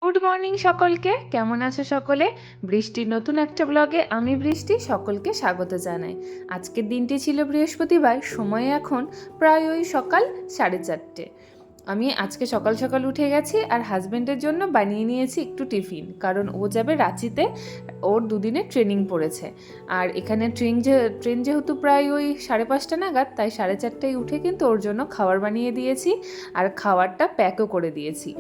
Good morning সকলকে, কেমন আছো সকলে? বৃষ্টির নতুন একটা ব্লগে আমি বৃষ্টি সকলকে স্বাগত জানাই। আজকের দিনটি ছিল বৃহস্পতিবার, সময় এখন প্রায় ওই সকাল 4:30। আমি আজকে সকাল সকাল উঠে গেছি আর হাজব্যান্ডের জন্য বানিয়ে নিয়েছি একটু টিফিন, কারণ ও যাবে রাঁচিতে, ওর দুদিনের ট্রেনিং পড়েছে। আর এখানে ট্রেন যেহেতু প্রায় ওই 5:30 নাগাদ, তাই 4:30টায় উঠে কিন্তু ওর জন্য খাবার বানিয়ে দিয়েছি আর খাবারটা প্যাকও করে দিয়েছি।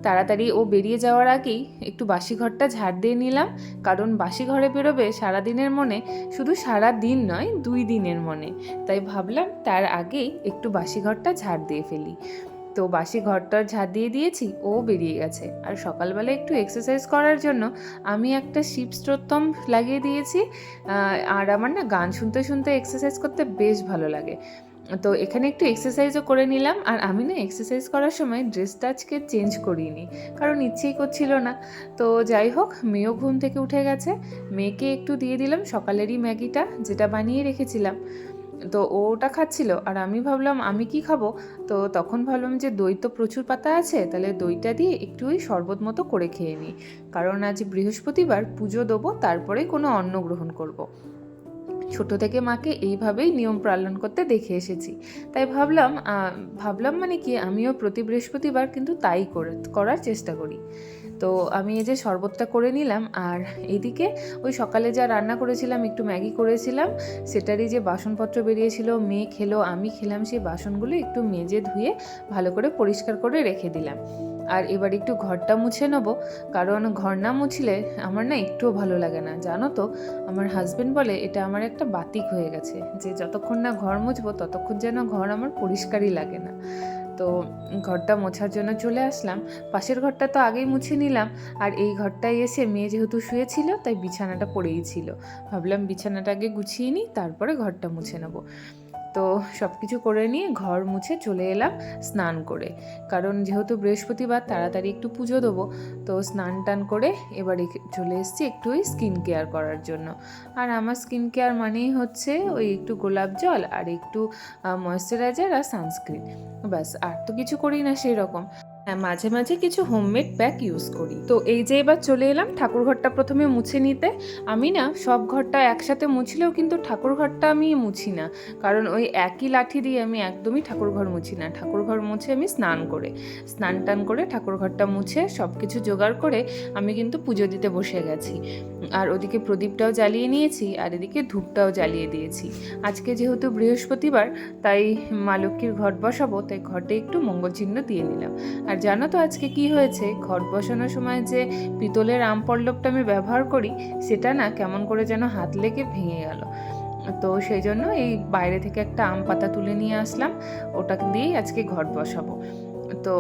তাড়াতাড়ি ও বেরিয়ে যাওয়ার আগেই একটু বাসি ঘরটা ঝাড় দিয়ে নিলাম, কারণ বাসি ঘরে বেরোবে সারাদিনের মনে, শুধু সারা দিন নয় 2 দিনের মনে। তাই ভাবলাম তার আগেই একটু বাসি ঘরটা ঝাড় দিয়ে ফেলি। তো বাসি ঘরটার ঝাড় দিয়ে দিয়েছি, ও বেরিয়ে গেছে। আর সকালবেলা একটু এক্সারসাইজ করার জন্য আমি একটা শিব স্তোত্রম লাগিয়ে দিয়েছি। আর আমার না গান শুনতে শুনতে এক্সারসাইজ করতে বেশ ভালো লাগে। তো এখানে একটু এক্সারসাইজও করে নিলাম। আর আমি না এক্সারসাইজ করার সময় ড্রেসটা আজকে চেঞ্জ করিনি, কারণ ইচ্ছেই করছিল না। তো যাই হোক, মেয়েও ঘুম থেকে উঠে গেছে, মেয়েকে একটু দিয়ে দিলাম সকালেরই ম্যাগিটা, যেটা বানিয়ে রেখেছিলাম। তো ওটা খাচ্ছিল আর আমি ভাবলাম আমি কি খাবো। তো তখন ভাবলাম যে দই তো প্রচুর পাতা আছে, তাহলে দইটা দিয়ে একটু ওই শরবত মতো করে খেয়ে নিই, কারণ আজ বৃহস্পতিবার, পুজো দেবো, তারপরে কোনো অন্ন গ্রহণ করব। ছোট থেকে মাকে এইভাবেই নিয়ম পালন করতে দেখে এসেছি, তাই ভাবলাম মানে কি, আমিও প্রতি বৃহস্পতিবার কিন্তু তাই করার চেষ্টা করি। তো আমি এই যে শরবতটা করে নিলাম। আর এইদিকে ওই সকালে যা রান্না করেছিলাম, একটু ম্যাগি করেছিলাম, সেটারই যে বাসনপত্র বেরিয়েছিল, মেয়ে খেলো, আমি খেলাম, সেই বাসনগুলো একটু মেজে ধুয়ে ভালো করে পরিষ্কার করে রেখে দিলাম। আর এবার একটু ঘরটা মুছে নেবো, কারণ ঘর না মুছলে আমার না একটুও ভালো লাগে না, জানো তো। আমার হাজব্যান্ড বলে এটা আমার একটা বাতিক হয়ে গেছে, যে যতক্ষণ না ঘর মুছবো ততক্ষণ যেন ঘর আমার পরিষ্কারই লাগে না। তো ঘরটা মোছার জন্য চলে আসলাম। পাশের ঘরটা তো আগেই মুছে নিলাম, আর এই ঘরটায় এসে মেয়ে যেহেতু শুয়েছিল, তাই বিছানাটা পড়েই ছিল। ভাবলাম বিছানাটা আগে গুছিয়ে নিই, তারপরে ঘরটা মুছে নেবো। তো সব কিছু করে নিয়ে ঘর মুছে চলে এলাম স্নান করে, কারণ যেহেতু বৃহস্পতিবার তাড়াতাড়ি একটু পুজো দেবো। তো স্নান টান করে এবার চলে এসেছি একটু ওই স্কিন কেয়ার করার জন্য। আর আমার স্কিন কেয়ার মানেই হচ্ছে ওই একটু গোলাপ জল আর একটু ময়েশ্চারাইজার আর সানস্ক্রিন, ব্যাস। আর তো কিছু করি না সেই রকম। হ্যাঁ, মাঝে মাঝে কিছু হোমমেড প্যাক ইউজ করি। তো এই যে এবার চলে এলাম ঠাকুর ঘরটা প্রথমে মুছে নিতে। আমি না সব ঘরটা একসাথে মুছলেও কিন্তু ঠাকুর ঘরটা আমি মুছি না, কারণ ওই একই লাঠি দিয়ে আমি একদমই ঠাকুর ঘর মুছি না। ঠাকুর ঘর মুছে আমি স্নান টান করে ঠাকুর ঘরটা মুছে সব কিছু জোগাড় করে আমি কিন্তু পুজো দিতে বসে গেছি। আর ওদিকে প্রদীপটাও জ্বালিয়ে নিয়েছি, আর এদিকে ধূপটাও জ্বালিয়ে দিয়েছি। আজকে যেহেতু বৃহস্পতিবার, তাই মা লক্ষ্মীর ঘট বসাবো, তাই ঘটে একটু মঙ্গল চিহ্ন দিয়ে নিলাম। আর জানো তো আজকে কি হয়েছে, ঘট বসানোর সময় যে পিতলের আম পল্লবটা আমি ব্যবহার করি, সেটা না কেমন করে যেন হাত লেগে ভেঙে গেল। তো সেই জন্য এই বাইরে থেকে একটা আম পাতা তুলে নিয়ে আসলাম, ওটা দিয়েই আজকে ঘট বসাবো। তো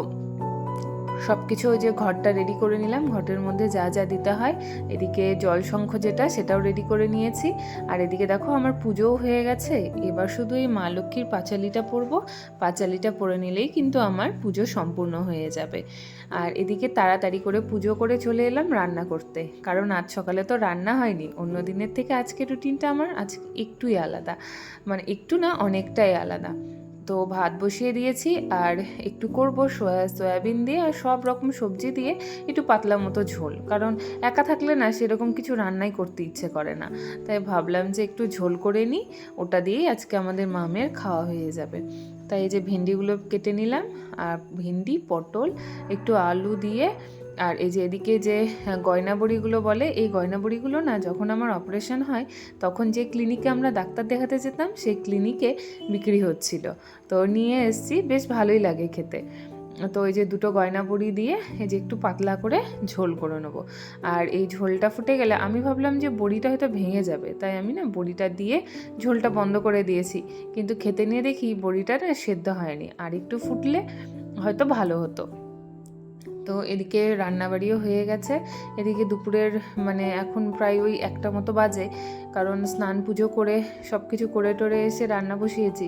সব কিছু ওই যে ঘরটা রেডি করে নিলাম, ঘটের মধ্যে যা যা দিতে হয়। এদিকে জল শঙ্খ যেটা, সেটাও রেডি করে নিয়েছি। আর এদিকে দেখো আমার পুজোও হয়ে গেছে। এবার শুধু এই মা লক্ষ্মীর পাঁচালিটা পরবো, পাঁচালিটা পরে নিলেই কিন্তু আমার পুজো সম্পূর্ণ হয়ে যাবে। আর এদিকে তাড়াতাড়ি করে পুজো করে চলে এলাম রান্না করতে, কারণ আজ সকালে তো রান্না হয়নি। অন্য দিনের থেকে আজকের রুটিনটা আমার আজকে একটুই আলাদা, মানে একটু না, অনেকটাই আলাদা। তো ভাত বসিয়ে দিয়েছি, আর একটু করব সয়াবিন দিয়ে আর সব রকম সবজি দিয়ে একটু পাতলা মতো ঝোল, কারণ একা থাকলে না সেরকম কিছু রান্নাই করতে ইচ্ছে করে না। তাই ভাবলাম যে একটু ঝোল করে নিই, ওটা দিয়েই আজকে আমাদের মামের খাওয়া হয়ে যাবে। তাই এই যে ভেন্ডিগুলো কেটে নিলাম, আর ভেন্ডি, পটল, একটু আলু দিয়ে। আর এই যে এদিকে যে গয়না বড়িগুলো বলে, এই গয়না বড়িগুলো না যখন আমার অপারেশন হয়, তখন যে ক্লিনিকে আমরা ডাক্তার দেখাতে যেতাম, সেই ক্লিনিকে বিক্রি হচ্ছিল। তো নিয়ে এসেছি, বেশ ভালোই লাগে খেতে। তো এই যে দুটো গয়না বড়ি দিয়ে এই যে একটু পাতলা করে ঝোল করে নেবো। আর এই ঝোলটা ফুটে গেলে আমি ভাবলাম যে বড়িটা হয়তো ভেঙে যাবে, তাই আমি না বড়িটা দিয়ে ঝোলটা বন্ধ করে দিয়েছি। কিন্তু খেতে নিয়ে দেখি বড়িটা না সেদ্ধ হয়নি, আর একটু ফুটলে হয়তো ভালো হতো। তো এদিকে রান্নাবাড়িও হয়ে গেছে। এদিকে দুপুরের মানে এখন প্রায় ওই 1টা মতো বাজে, কারণ স্নান পুজো করে সব কিছু করে টোরে এসে রান্না বসিয়েছি।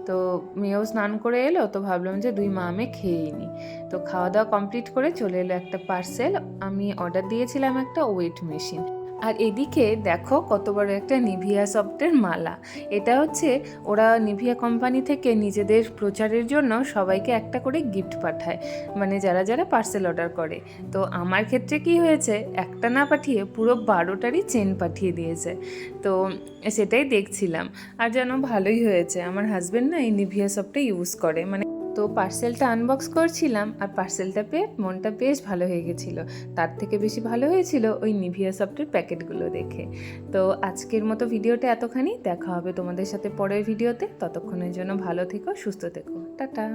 তো মেয়েও স্নান করে এলো, তো ভাবলাম যে দুই মা মেয়ে খেয়েই নিই। তো খাওয়া দাওয়া কমপ্লিট করে চলে এলো একটা পার্সেল। আমি অর্ডার দিয়েছিলাম একটা ওয়েট মেশিন। আর এদিকে দেখো কত বড় একটা নিভিয়া সফটের মালা। এটা হচ্ছে ওরা নিভিয়া কোম্পানি থেকে নিজেদের প্রচারের জন্য সবাইকে একটা করে গিফট পাঠায়, মানে যারা যারা পার্সেল অর্ডার করে। তো আমার ক্ষেত্রে কি হয়েছে, একটা না পাঠিয়ে পুরো 12টারই চেন পাঠিয়ে দিয়েছে। তো সেটাই দেখছিলাম, আর যেন ভালোই হয়েছে। আমার হাজব্যান্ড না এই নিভিয়া সফটটা ইউজ করে, মানে তো পার্সেলটা আনবক্স করছিলাম আর পার্সেলটা পেয়ে মনটা বেশ ভালো হয়ে গেছিলো। তার থেকে বেশি ভালো হয়েছিল ওই নিভিয়া সফটের প্যাকেটগুলো দেখে। তো আজকের মতো ভিডিওটা এতখানি, দেখা হবে তোমাদের সাথে পরের ভিডিওতে। ততক্ষণের জন্য ভালো থেকো, সুস্থ থেকো, টাটা।